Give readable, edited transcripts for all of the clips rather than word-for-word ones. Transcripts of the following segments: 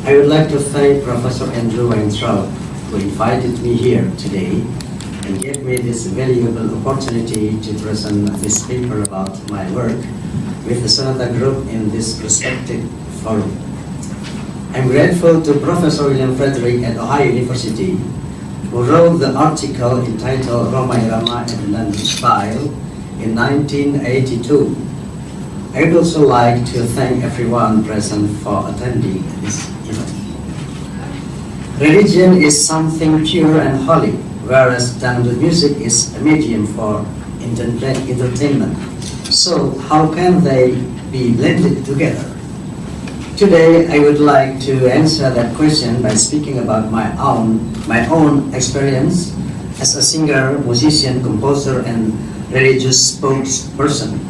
I would like to thank Professor Andrew Weintraub who invited me here today and gave me this valuable opportunity to present this paper about my work with the Sonata Group in this respected forum. I'm grateful to Professor William Frederick at Ohio University who wrote the article entitled RHOMA IRAMA and London Style in 1982. I would also like to thank everyone present for attending this event. Religion is something pure and holy, whereas dangdut music is a medium for entertainment. So how can they be blended together? Today I would like to answer that question by speaking about my own experience as a singer, musician, composer, and religious spokesperson.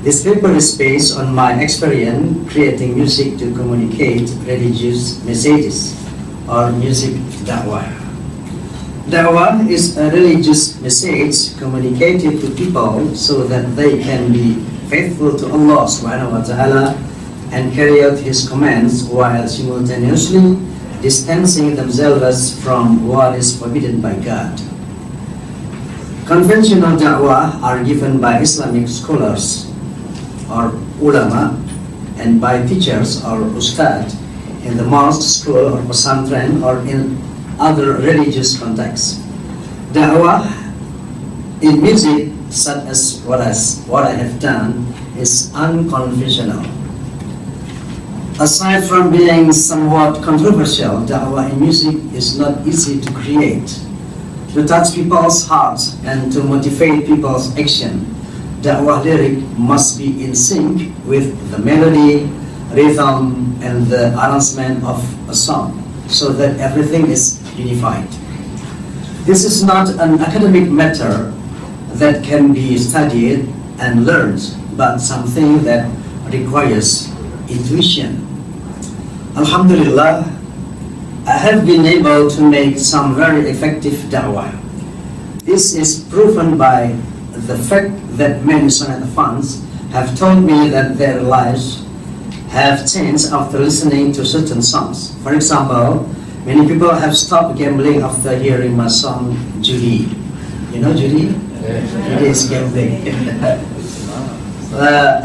This paper is based on my experience creating music to communicate religious messages, or music da'wah. Da'wah is a religious message communicated to people so that they can be faithful to Allah subhanahu wa ta'ala and carry out His commands while simultaneously distancing themselves from what is forbidden by God. Conventional da'wah are given by Islamic scholars or ulama and by teachers or ustad in the mosque, school, or pesantren, or in other religious contexts. Da'wah in music, such as what I have done, is unconventional. Aside from being somewhat controversial, da'wah in music is not easy to create. To touch people's hearts and to motivate people's action, da'wah lyric must be in sync with the melody, rhythm, and the arrangement of a song, so that everything is unified. This is not an academic matter that can be studied and learned, but something that requires intuition. Alhamdulillah, I have been able to make some very effective da'wah. This is proven by the fact that many Sonata fans have told me that their lives have changed after listening to certain songs. For example, many people have stopped gambling after hearing my song, Judy. You know Judy? Judy is gambling.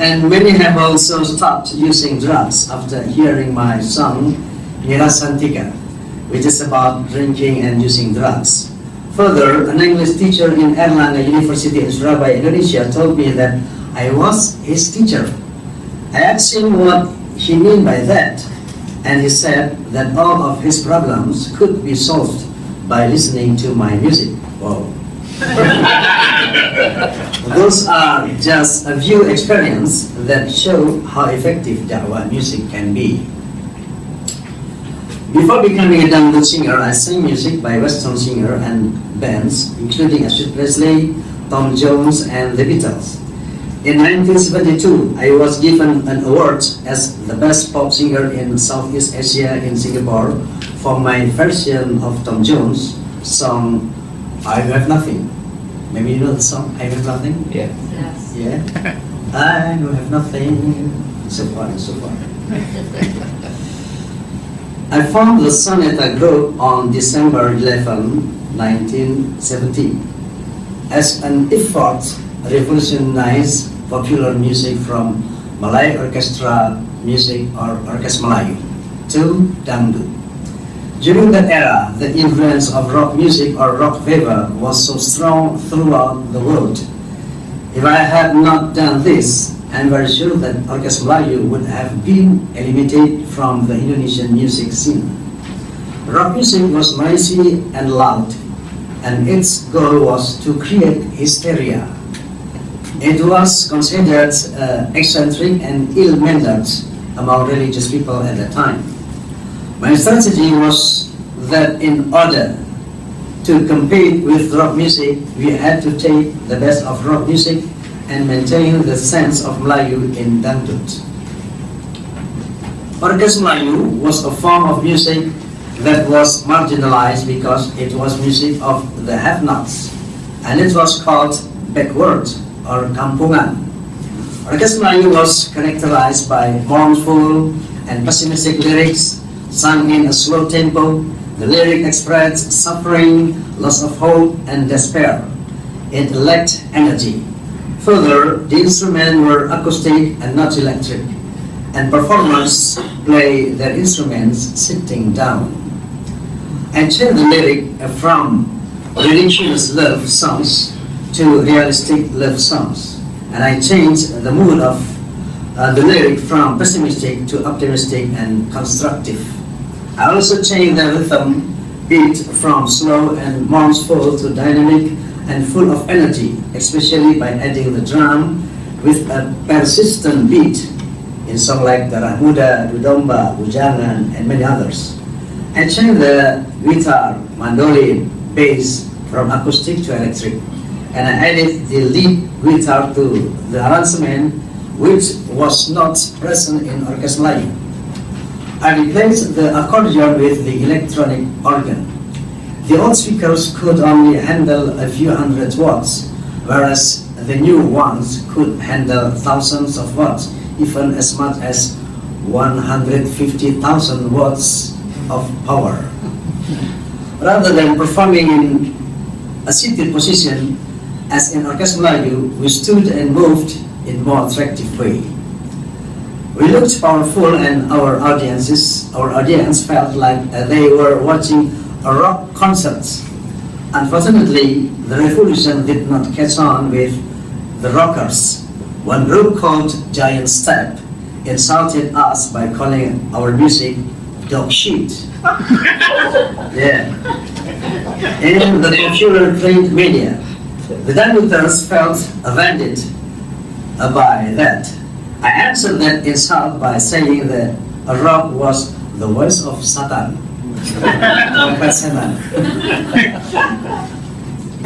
And many have also stopped using drugs after hearing my song, Mira Santika, which is about drinking and using drugs. Further, an English teacher in Erlangga University in Surabaya, Indonesia, told me that I was his teacher. I asked him what he meant by that, and he said that all of his problems could be solved by listening to my music. Wow. Those are just a few experiences that show how effective da'wah music can be. Before becoming a dangdut singer, I sang music by Western singer and bands, including Elvis Presley, Tom Jones, and the Beatles. In 1972, I was given an award as the best pop singer in Southeast Asia in Singapore for my version of Tom Jones' song, I Have Nothing. Maybe you know the song, I Have Nothing? Yeah. Yes. Yeah? I have nothing, so far and so forth. I formed the Sonata Group on December 11, 1970 as an effort to revolutionize popular music from Malay orchestra music or orkes Melayu to dangdut. During that era, the influence of rock music or rock fever was so strong throughout the world. If I had not done this, I'm very sure that orkes Melayu would have been eliminated from the Indonesian music scene. Rock music was noisy and loud, and its goal was to create hysteria. It was considered eccentric and ill-mannered among religious people at the time. My strategy was that in order to compete with rock music, we had to take the best of rock music and maintain the sense of Melayu in dangdut. Orkes Melayu was a form of music that was marginalized because it was music of the have-nots, and it was called backward or kampungan. Orkes Melayu was characterized by mournful and pessimistic lyrics, Sung in a slow tempo, the lyric expressed suffering, loss of hope, and despair. It lacked energy. Further, the instruments were acoustic and not electric, and performers play their instruments sitting down. I changed the lyric from ridiculous love songs to realistic love songs, and I changed the mood of the lyric from pessimistic to optimistic and constructive. I also changed the rhythm beat from slow and mournful to dynamic and full of energy, especially by adding the drum with a persistent beat in songs like Darah Muda, Dudomba, Bujangan, and many others. I changed the guitar, mandolin, bass from acoustic to electric, and I added the lead guitar to the arrangement, which was not present in Orkes Melayu. I replaced the accordion with the electronic organ. The old speakers could only handle a few hundred watts, whereas the new ones could handle thousands of watts, even as much as 150,000 watts of power. Rather than performing in a seated position, as in Orkes Melayu, we stood and moved in a more attractive way. We looked powerful, and our audience felt like they were watching a rock concert. Unfortunately, the revolution did not catch on with the rockers. One group called Giant Step insulted us by calling our music dog shit. Yeah. In the popular print media, the dangduters felt offended by that. I answered that insult by saying that a rock was the voice of Satan.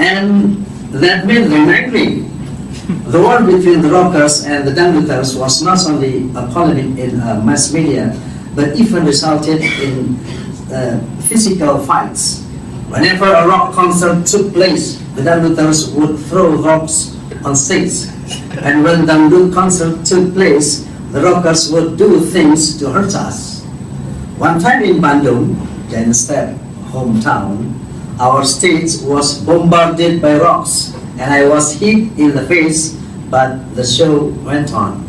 And that made them angry. The war between the rockers and the dangduters was not only a polemic in mass media, but even resulted in physical fights. Whenever a rock concert took place, the dangduters would throw rocks on stage. And when dangdut concert took place, the rockers would do things to hurt us. One time in Bandung, Giant Step hometown, our stage was bombarded by rocks, and I was hit in the face, but the show went on.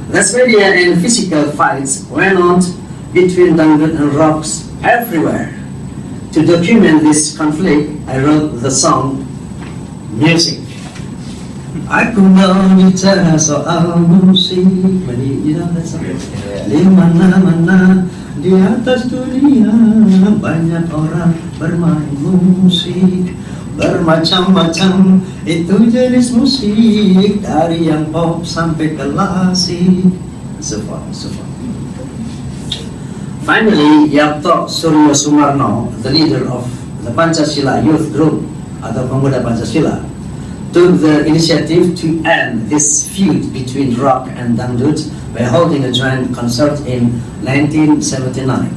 Mass media and physical fights went on between dangdut and rocks everywhere. To document this conflict, I wrote the song Music. Aku mau bicara soal musik, you know that song? Di mana-mana di atas dunia banyak orang bermain musik, bermacam-macam itu jenis musik, dari yang pop sampai klasik, so forth, so forth. Finally, Yapto Suryo Sumarno, the leader of the Pancasila Youth Group atau Pemuda Pancasila, took the initiative to end this feud between rock and dangdut by holding a joint concert in 1979.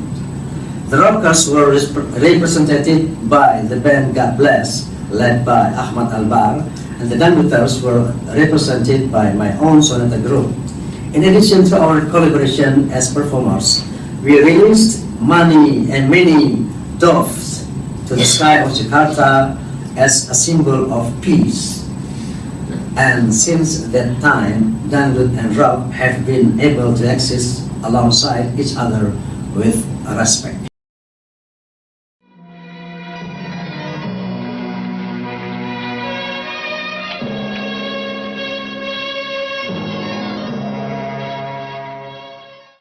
The rockers were represented by the band God Bless, led by Ahmad Albar, and the dangduters were represented by my own Sonata group. In addition to our collaboration as performers, we released many doves to the sky of Jakarta as a symbol of peace. And since that time, dangdut and rock have been able to exist alongside each other with respect.